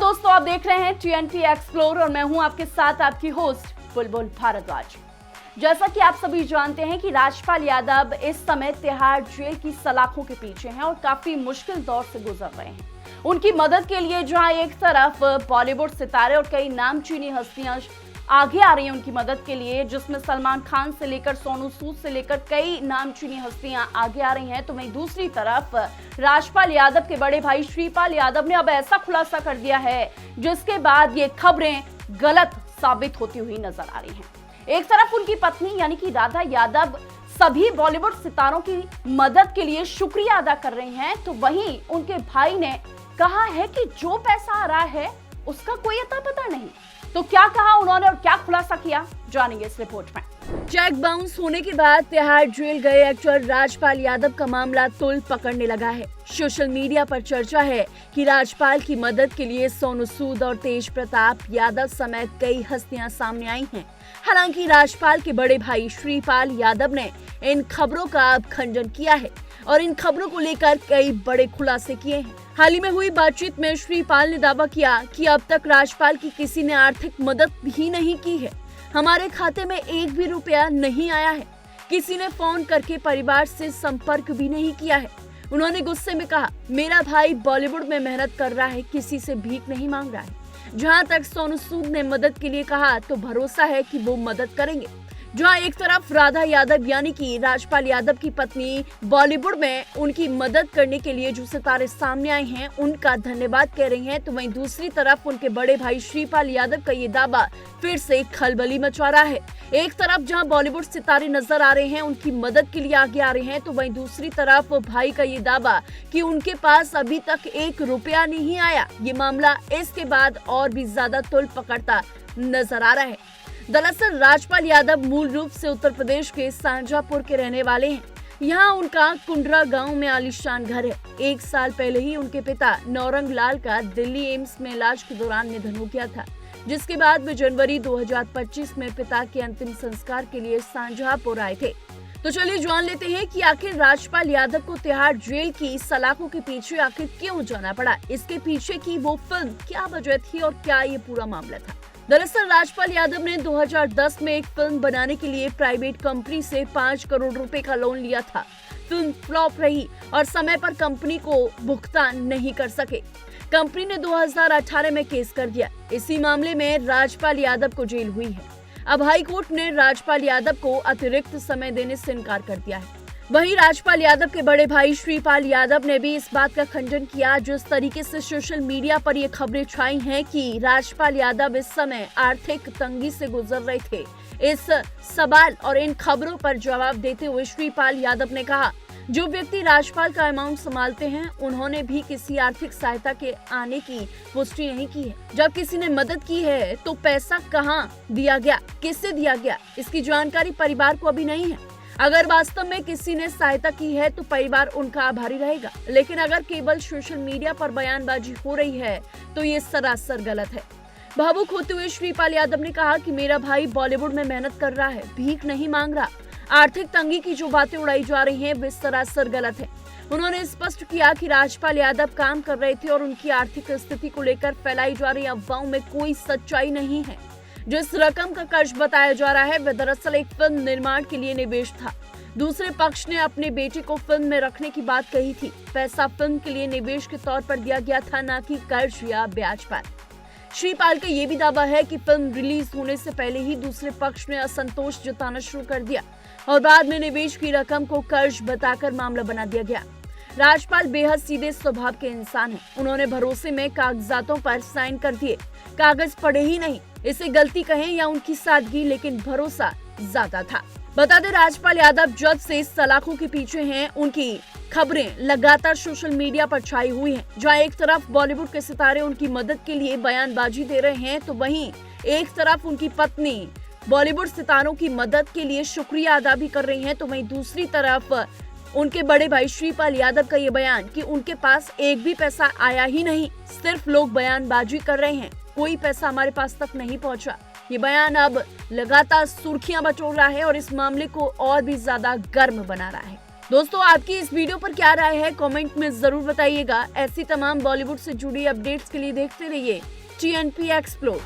दोस्तों, आप देख रहे हैं TNT एक्सप्लोर और मैं हूं आपके साथ आपकी होस्ट बुलबुल भारद्वाज। जैसा कि आप सभी जानते हैं कि राजपाल यादव इस समय तिहाड़ जेल की सलाखों के पीछे हैं और काफी मुश्किल दौर से गुजर रहे हैं। उनकी मदद के लिए जहां एक तरफ बॉलीवुड सितारे और कई नामचीनी हस्तियां आगे आ रही हैं उनकी मदद के लिए, जिसमें सलमान खान से लेकर सोनू सूद से लेकर कई नामचीनी हस्तियां आगे आ रही हैं, तो वहीं दूसरी तरफ राजपाल यादव के बड़े भाई श्रीपाल यादव ने अब ऐसा खुलासा कर दिया है जिसके बाद ये खबरें गलत साबित होती हुई नजर आ रही हैं। एक तरफ उनकी पत्नी यानी कि राधा यादव सभी बॉलीवुड सितारों की मदद के लिए शुक्रिया अदा कर रही हैं, तो वहीं उनके भाई ने कहा है कि जो पैसा आ रहा है उसका कोई अता पता नहीं। तो क्या कहा उन्होंने और क्या खुलासा किया, जानेंगे इस रिपोर्ट में। चेक बाउंस होने के बाद तिहाड़ जेल गए एक्टर राजपाल यादव का मामला तुल पकड़ने लगा है। सोशल मीडिया पर चर्चा है कि राजपाल की मदद के लिए सोनू सूद और तेज प्रताप यादव समेत कई हस्तियां सामने आई हैं। हालांकि राजपाल के बड़े भाई श्रीपाल यादव ने इन खबरों का अब खंडन किया है और इन खबरों को लेकर कई बड़े खुलासे किए हैं। हाल ही में हुई बातचीत में श्रीपाल ने दावा किया कि अब तक राजपाल की किसी ने आर्थिक मदद भी नहीं की है। हमारे खाते में एक भी रुपया नहीं आया है। किसी ने फोन करके परिवार से संपर्क भी नहीं किया है। उन्होंने गुस्से में कहा, मेरा भाई बॉलीवुड में मेहनत कर रहा है, किसी से भीख नहीं मांग रहा है। जहां तक सोनू सूद ने मदद के लिए कहा तो भरोसा है कि वो मदद करेंगे। जहां एक तरफ राधा यादव यानी कि राजपाल यादव की पत्नी बॉलीवुड में उनकी मदद करने के लिए जो सितारे सामने आए हैं उनका धन्यवाद कह रही हैं, तो वहीं दूसरी तरफ उनके बड़े भाई श्रीपाल यादव का ये दावा फिर से खलबली मचा रहा है। एक तरफ जहां बॉलीवुड सितारे नजर आ रहे हैं उनकी मदद के लिए आगे आ रहे हैं, तो वहीं दूसरी तरफ भाई का ये दावा कि उनके पास अभी तक एक रुपया नहीं आया। ये मामला इसके बाद और भी ज्यादा तुल पकड़ता नजर आ रहा है। दरअसल राजपाल यादव मूल रूप से उत्तर प्रदेश के शाहजहांपुर के रहने वाले हैं। यहाँ उनका कुंडरा गांव में आलीशान घर है। 1 साल पहले ही उनके पिता नौरंग लाल का दिल्ली एम्स में इलाज के दौरान निधन हो गया था, जिसके बाद वे जनवरी 2025 में पिता के अंतिम संस्कार के लिए शाहजहांपुर आए थे। तो चलिए जान लेते हैं कि आखिर राजपाल यादव को तिहाड़ जेल की सलाखों के पीछे आखिर क्यों जाना पड़ा। इसके पीछे की वो फिल्म क्या वजह थी और क्या ये पूरा मामला था। दरअसल राजपाल यादव ने 2010 में एक फिल्म बनाने के लिए प्राइवेट कंपनी से 5 करोड़ रुपए का लोन लिया था। फिल्म फ्लॉप रही और समय पर कंपनी को भुगतान नहीं कर सके। कंपनी ने 2018 में केस कर दिया। इसी मामले में राजपाल यादव को जेल हुई है। अब हाई कोर्ट ने राजपाल यादव को अतिरिक्त समय देने से इनकार कर दिया है। वहीं राजपाल यादव के बड़े भाई श्रीपाल यादव ने भी इस बात का खंडन किया जिस तरीके से सोशल मीडिया पर ये खबरें छाई हैं कि राजपाल यादव इस समय आर्थिक तंगी से गुजर रहे थे। इस सवाल और इन खबरों पर जवाब देते हुए श्रीपाल यादव ने कहा, जो व्यक्ति राजपाल का अमाउंट संभालते हैं उन्होंने भी किसी आर्थिक सहायता के आने की पुष्टि नहीं की है। जब किसी ने मदद की है तो पैसा कहां दिया गया, किससे दिया गया, इसकी जानकारी परिवार को अभी नहीं है। अगर वास्तव में किसी ने सहायता की है तो परिवार उनका आभारी रहेगा, लेकिन अगर केवल सोशल मीडिया पर बयानबाजी हो रही है तो ये सरासर गलत है। भावुक होते हुए श्रीपाल यादव ने कहा कि मेरा भाई बॉलीवुड में मेहनत कर रहा है, भीख नहीं मांग रहा। आर्थिक तंगी की जो बातें उड़ाई जा रही हैं वे सरासर गलत है। उन्होंने स्पष्ट किया कि राजपाल यादव काम कर रहे थे और उनकी आर्थिक स्थिति को लेकर फैलाई जा रही अफवाहों में कोई सच्चाई नहीं है। जिस रकम का कर्ज बताया जा रहा है वह दरअसल एक फिल्म निर्माण के लिए निवेश था। दूसरे पक्ष ने अपने बेटे को फिल्म में रखने की बात कही थी। पैसा फिल्म के लिए निवेश के तौर पर दिया गया था, न कि कर्ज या ब्याज पर। श्रीपाल का ये भी दावा है कि फिल्म रिलीज होने से पहले ही दूसरे पक्ष ने असंतोष जताना शुरू कर दिया और बाद में निवेश की रकम को कर्ज बताकर मामला बना दिया गया। राजपाल बेहद सीधे स्वभाव के इंसान हैं। उन्होंने भरोसे में कागजातों पर साइन कर दिए, कागज पढ़े ही नहीं। इसे गलती कहें या उनकी सादगी, लेकिन भरोसा ज्यादा था। बता दें राजपाल यादव जब से सलाखों के पीछे हैं, उनकी खबरें लगातार सोशल मीडिया पर छाई हुई हैं। जहां एक तरफ बॉलीवुड के सितारे उनकी मदद के लिए बयानबाजी दे रहे हैं तो वहीं एक तरफ उनकी पत्नी बॉलीवुड सितारों की मदद के लिए शुक्रिया अदा भी कर रही हैं, तो वहीं दूसरी तरफ उनके बड़े भाई श्रीपाल यादव का ये बयान कि उनके पास एक भी पैसा आया ही नहीं, सिर्फ लोग बयानबाजी कर रहे हैं, कोई पैसा हमारे पास तक नहीं पहुंचा। ये बयान अब लगातार सुर्खियां बटोर रहा है और इस मामले को और भी ज्यादा गर्म बना रहा है। दोस्तों, आपकी इस वीडियो पर क्या राय है, कमेंट में जरूर बताइएगा। ऐसी तमाम बॉलीवुड से जुड़ी अपडेट्स के लिए देखते रहिए TNP एक्सप्लोर।